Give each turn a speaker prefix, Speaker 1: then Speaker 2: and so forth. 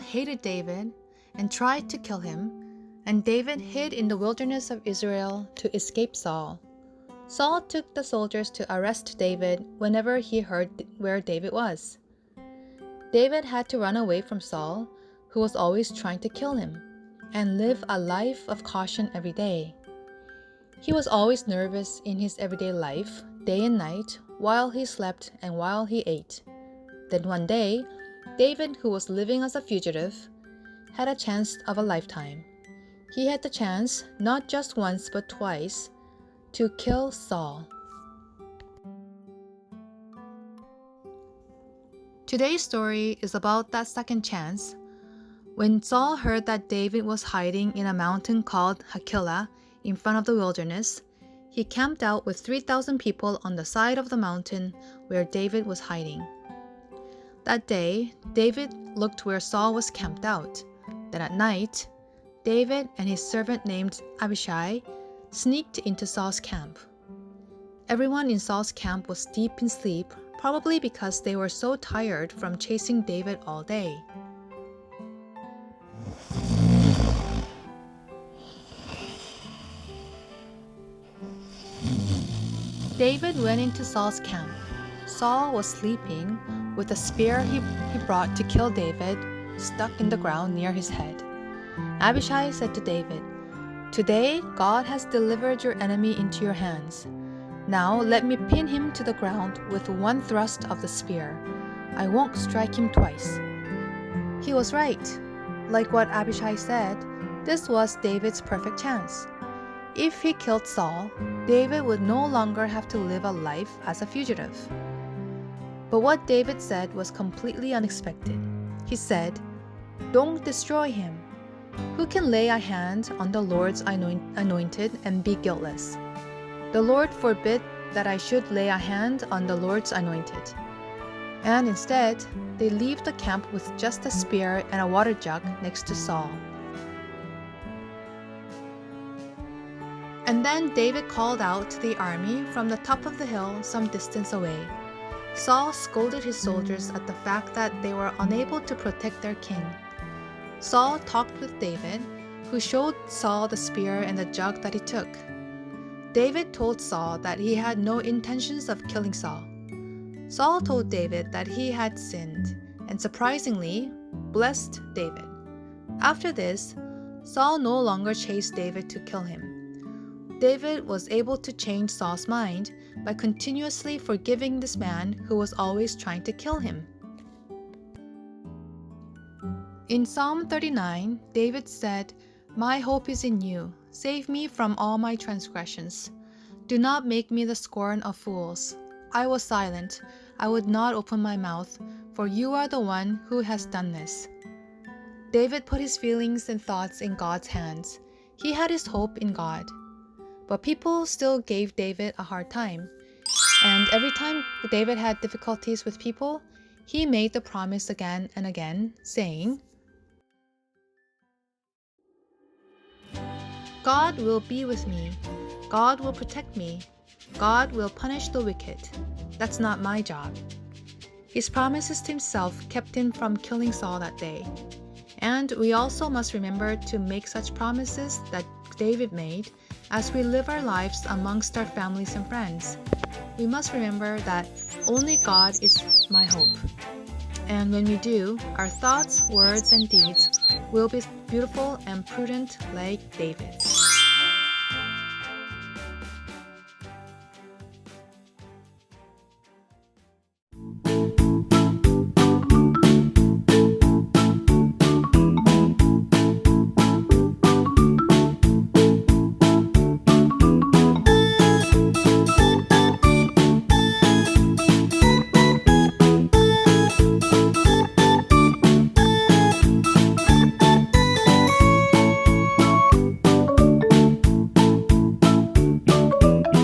Speaker 1: hated David and tried to kill him, and David hid in the wilderness of Israel to escape Saul. Saul took the soldiers to arrest David whenever he heard where David was. David had to run away from Saul, who was always trying to kill him, and live a life of caution every day. He was always nervous in his everyday life, day and night, while he slept and while he ate. Then one day, David, who was living as a fugitive, had a chance of a lifetime. He had the chance, not just once but twice, to kill Saul. Today's story is about that second chance. When Saul heard that David was hiding in a mountain called Hakilah in front of the wilderness, he camped out with 3,000 people on the side of the mountain where David was hiding. That day, David looked where Saul was camped out. Then at night, David and his servant named Abishai sneaked into Saul's camp. Everyone in Saul's camp was deep in sleep, probably because they were so tired from chasing David all day. David went into Saul's camp. Saul was sleeping with a spear he brought to kill David stuck in the ground near his head. Abishai said to David, "Today God has delivered your enemy into your hands. Now let me pin him to the ground with one thrust of the spear. I won't strike him twice." He was right. Like what Abishai said, this was David's perfect chance. If he killed Saul, David would no longer have to live a life as a fugitive. But what David said was completely unexpected. He said, "Don't destroy him. Who can lay a hand on the Lord's anointed and be guiltless? The Lord forbid that I should lay a hand on the Lord's anointed." And instead, they leave the camp with just a spear and a water jug next to Saul. And then David called out to the army from the top of the hill some distance away. Saul scolded his soldiers at the fact that they were unable to protect their king. Saul talked with David, who showed Saul the spear and the jug that he took. David told Saul that he had no intentions of killing Saul. Saul told David that he had sinned, and surprisingly, blessed David. After this, Saul no longer chased David to kill him. David was able to change Saul's mind by continuously forgiving this man who was always trying to kill him. In Psalm 39, David said, "My hope is in you. Save me from all my transgressions. Do not make me the scorn of fools. I was silent. I would not open my mouth, for you are the one who has done this." David put his feelings and thoughts in God's hands. He had his hope in God. But people still gave David a hard time. And every time David had difficulties with people, he made the promise again and again, saying, "God will be with me. God will protect me. God will punish the wicked. That's not my job." His promises to himself kept him from killing Saul that day. And we also must remember to make such promises that David made as we live our lives amongst our families and friends. We must remember that only God is my hope. And when we do, our thoughts, words, and deeds will be beautiful and prudent like David.